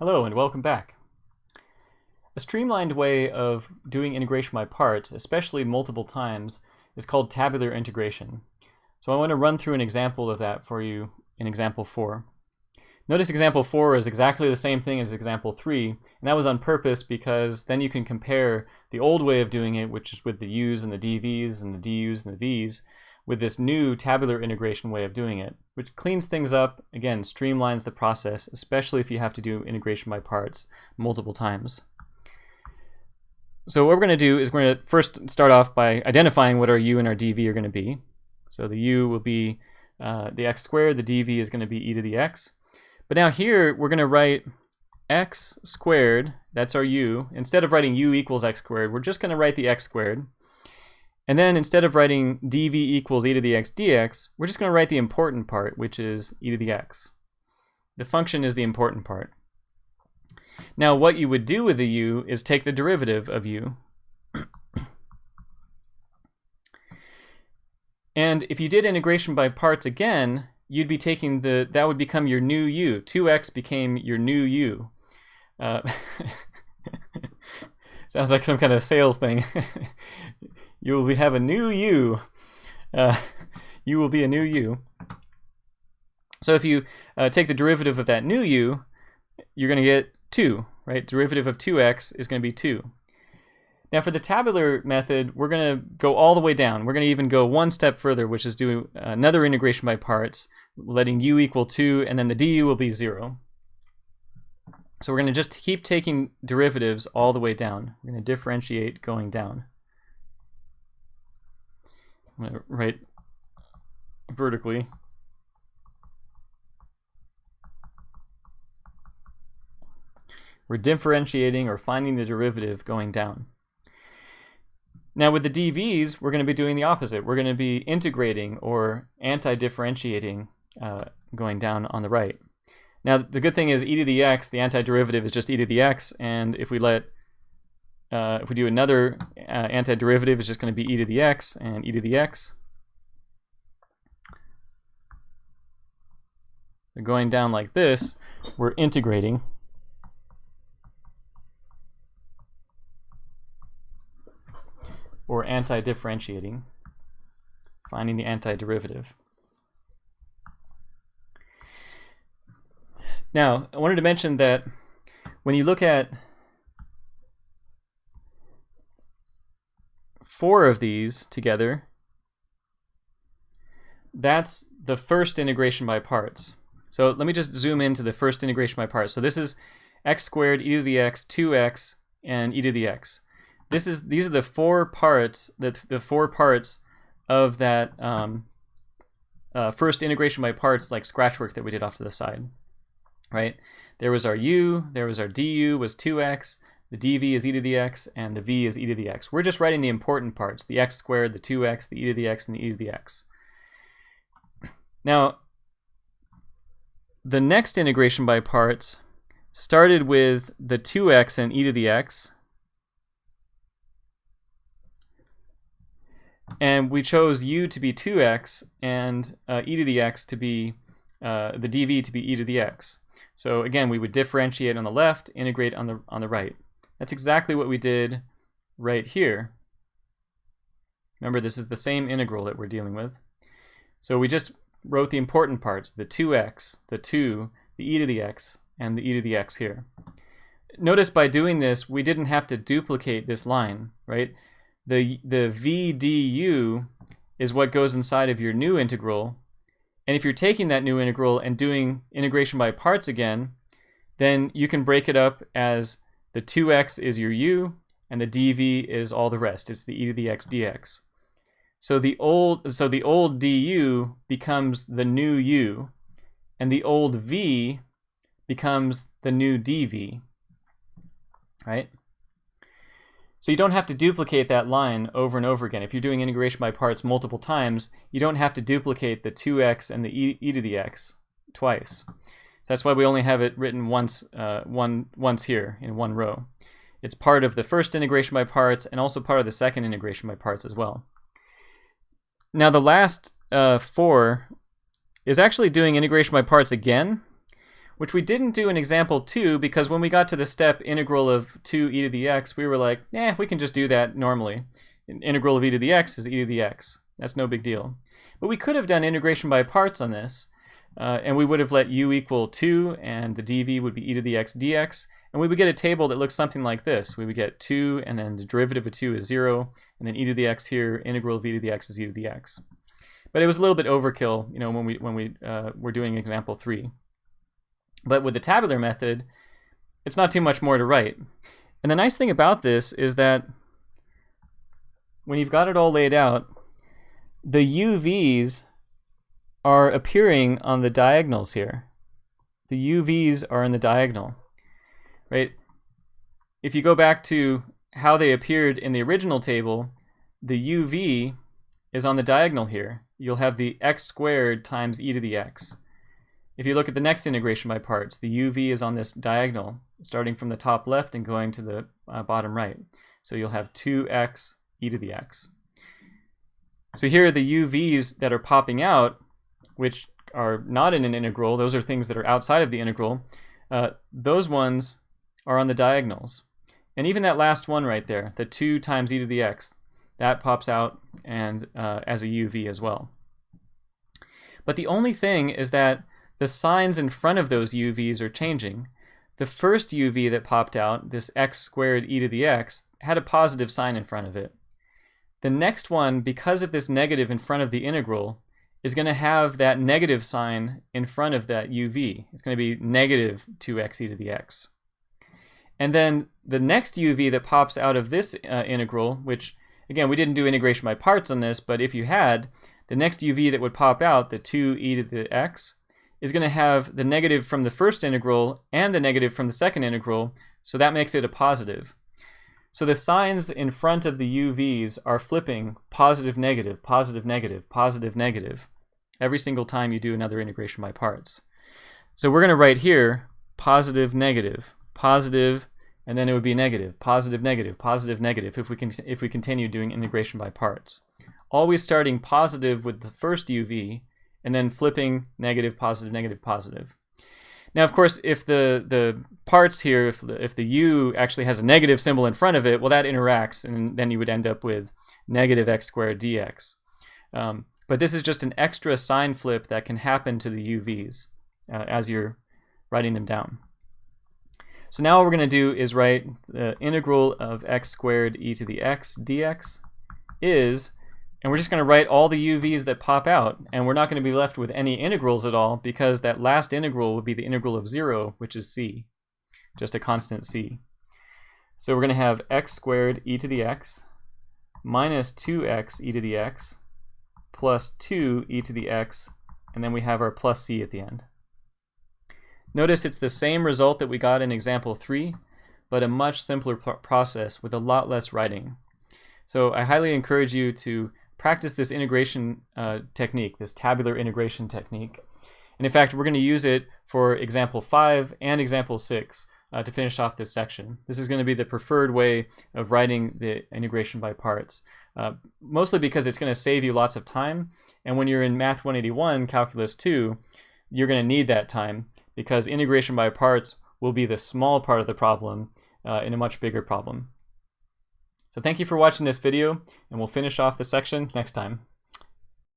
Hello and welcome back. A streamlined way of doing integration by parts, especially multiple times, is called tabular integration. So I want to run through an example of that for you in example 4. Notice example 4 is exactly the same thing as example 3, and that was on purpose because then you can compare the old way of doing it, which is with the u's and the dv's and the du's and the v's, with this new tabular integration way of doing it, which cleans things up, again, streamlines the process, especially if you have to do integration by parts multiple times. So what we're going to do is we're going to first start off by identifying what our u and our dv are going to be. So the u will be the x squared, the dv is going to be e to the x. But now here we're going to write x squared, that's our u. Instead of writing u equals x squared, we're just going to write the x squared. And then instead of writing dv equals e to the x dx, we're just going to write the important part, which is e to the x. The function is the important part. Now what you would do with the u is take the derivative of u. And if you did integration by parts again, you'd be taking that would become your new u. 2x became your new u. Sounds like some kind of sales thing. You will have a new u. U will be a new u. So if you take the derivative of that new u, you're going to get 2, right? Derivative of 2x is going to be 2. Now for the tabular method, we're going to go all the way down. We're going to even go one step further, which is do another integration by parts, letting u equal 2, and then the du will be 0. So we're going to just keep taking derivatives all the way down. We're going to differentiate going down. I'm going to write vertically. We're differentiating or finding the derivative going down. Now with the dv's, we're going to be doing the opposite. We're going to be integrating or anti-differentiating going down on the right. Now the good thing is e to the x, the antiderivative is just e to the x, and if we do another antiderivative, it's just going to be e to the x and e to the x. So going down like this, we're integrating. Or anti-differentiating, finding the antiderivative. Now, I wanted to mention that when you look at 4 of these together, that's the first integration by parts. So let me just zoom into the first integration by parts. So this is x squared, e to the x, 2x, and e to the x. These are the 4 parts, the 4 parts of that first integration by parts, like scratch work that we did off to the side, right? There was our u, there was our du was 2x, the dv is e to the x, and the v is e to the x. We're just writing the important parts, the x squared, the 2x, the e to the x, and the e to the x. Now, the next integration by parts started with the 2x and e to the x, and we chose u to be 2x and e to the x to be, the dv to be e to the x. So again, we would differentiate on the left, integrate on the right. That's exactly what we did right here. Remember, this is the same integral that we're dealing with. So we just wrote the important parts, the 2x, the 2, the e to the x, and the e to the x here. Notice by doing this, we didn't have to duplicate this line, right? The v du is what goes inside of your new integral, and if you're taking that new integral and doing integration by parts again, then you can break it up as the 2x is your u and the dv is all the rest. It's the e to the x dx. So the old du becomes the new u, and the old v becomes the new dv, right? So you don't have to duplicate that line over and over again. If you're doing integration by parts multiple times, you don't have to duplicate the 2x and the e to the x twice. So that's why we only have it written once here in one row. It's part of the first integration by parts and also part of the second integration by parts as well. Now the last 4 is actually doing integration by parts again, which we didn't do in example 2 because when we got to the step integral of 2 e to the x, we were like, we can just do that normally. Integral of e to the x is e to the x. That's no big deal. But we could have done integration by parts on this, and we would have let u equal 2, and the dv would be e to the x dx, and we would get a table that looks something like this. We would get 2, and then the derivative of 2 is 0, and then e to the x here, integral of e to the x is e to the x. But it was a little bit overkill, when we were doing example 3. But with the tabular method, it's not too much more to write. And the nice thing about this is that when you've got it all laid out, the UVs are appearing on the diagonals here. The UVs are in the diagonal, right? If you go back to how they appeared in the original table, the UV is on the diagonal here. You'll have the x squared times e to the x. If you look at the next integration by parts, the UV is on this diagonal, starting from the top left and going to the bottom right. So you'll have 2x e to the x. So here are the UVs that are popping out, which are not in an integral. Those are things that are outside of the integral. Those ones are on the diagonals. And even that last one right there, the 2 times e to the x, that pops out and as a UV as well. But the only thing is that the signs in front of those UVs are changing. The first UV that popped out, this x squared e to the x, had a positive sign in front of it. The next one, because of this negative in front of the integral, is going to have that negative sign in front of that UV. It's going to be negative 2x e to the x. And then the next UV that pops out of this integral, which, again, we didn't do integration by parts on this, but if you had, the next UV that would pop out, the 2e to the x, is going to have the negative from the first integral and the negative from the second integral, so that makes it a positive. So the signs in front of the UVs are flipping positive, negative, positive, negative, positive, negative, every single time you do another integration by parts. So we're going to write here positive, negative, positive, and then it would be negative, positive, negative, positive, negative if we continue doing integration by parts. Always starting positive with the first UV and then flipping negative, positive, negative, positive. Now, of course, if the parts here, if the u actually has a negative symbol in front of it, well, that interacts, and then you would end up with negative x squared dx. But this is just an extra sign flip that can happen to the UVs as you're writing them down. So now what we're going to do is write the integral of x squared e to the x dx is, and we're just going to write all the UVs that pop out, and we're not going to be left with any integrals at all because that last integral would be the integral of 0, which is c, just a constant c. So we're going to have x squared e to the x minus 2x e to the x plus 2 e to the x, and then we have our plus c at the end. Notice it's the same result that we got in example 3, but a much simpler process with a lot less writing. So I highly encourage you to practice this integration technique, this tabular integration technique. And in fact, we're going to use it for example 5 and example 6 to finish off this section. This is going to be the preferred way of writing the integration by parts, mostly because it's going to save you lots of time. And when you're in Math 181, Calculus 2, you're going to need that time because integration by parts will be the small part of the problem in a much bigger problem. So thank you for watching this video, and we'll finish off the section next time.